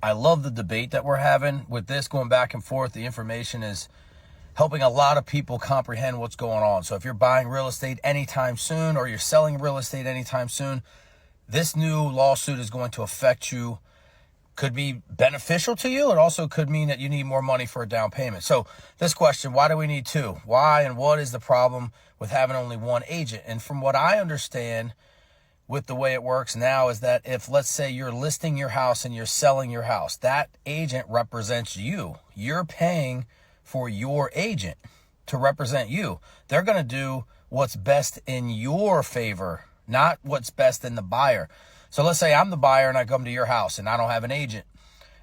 I love the debate that we're having with this going back and forth. The information is helping a lot of people comprehend what's going on. So if you're buying real estate anytime soon or you're selling real estate anytime soon, this new lawsuit is going to affect you. Could be beneficial to you. It also could mean that you need more money for a down payment. So this question, why do we need two? Why and what is the problem with having only one agent? And from what I understand with the way it works now is that if, let's say, you're listing your house and you're selling your house, that agent represents you. You're paying for your agent to represent you. They're going to do what's best in your favor, not what's best in the buyer. So let's say I'm the buyer and I come to your house and I don't have an agent.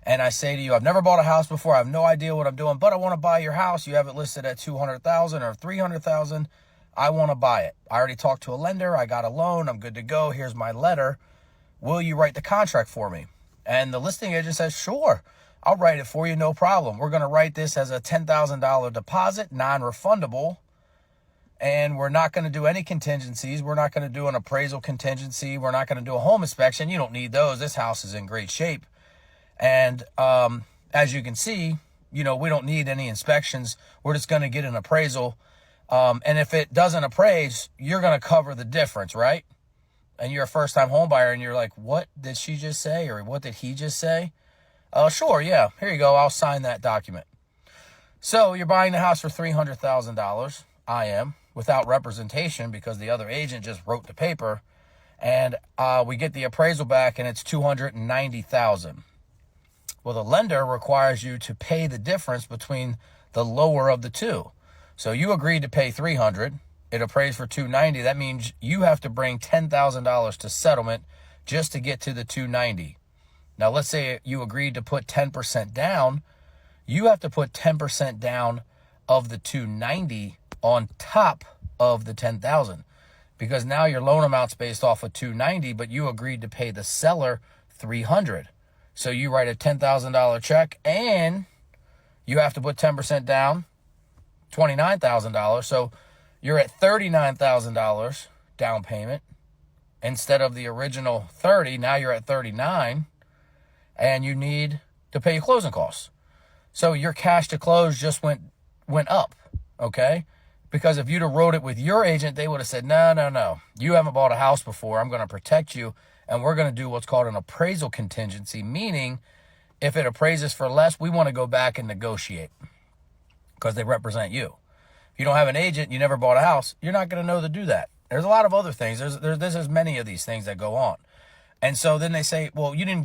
And I say to you, I've never bought a house before. I have no idea what I'm doing, but I want to buy your house. You have it listed at $200,000 or $300,000. I want to buy it. I already talked to a lender. I got a loan. I'm good to go. Here's my letter. Will you write the contract for me? And the listing agent says, sure, I'll write it for you. No problem. We're going to write this as a $10,000 deposit, non-refundable. And we're not going to do any contingencies. We're not going to do an appraisal contingency. We're not going to do a home inspection. You don't need those. This house is in great shape. And as you can see, we don't need any inspections. We're just going to get an appraisal. And if it doesn't appraise, you're going to cover the difference, right? And you're a first-time home buyer and you're like, what did she just say? Or what did he just say? Sure, yeah. Here you go. I'll sign that document. So you're buying the house for $300,000. I am. Without representation because the other agent just wrote the paper, and we get the appraisal back and it's $290,000. Well, the lender requires you to pay the difference between the lower of the two. So you agreed to pay $300,000. It appraised for $290,000. That means you have to bring $10,000 to settlement just to get to the $290,000. Now, let's say you agreed to put 10% down. You have to put 10% down of the $290,000 on top of the $10,000, because now your loan amount's based off of $290,000, but you agreed to pay the seller $300,000. So you write a $10,000 check and you have to put 10% down, $29,000. So you're at $39,000 down payment instead of the original $30,000. Now you're at $39,000 and you need to pay your closing costs. So your cash to close just went up. Okay. Because if you'd have wrote it with your agent, they would have said, no. You haven't bought a house before. I'm going to protect you. And we're going to do what's called an appraisal contingency, meaning if it appraises for less, we want to go back and negotiate because they represent you. If you don't have an agent, you never bought a house, you're not going to know to do that. There's a lot of other things. There's many of these things that go on. And so then they say, well, you didn't get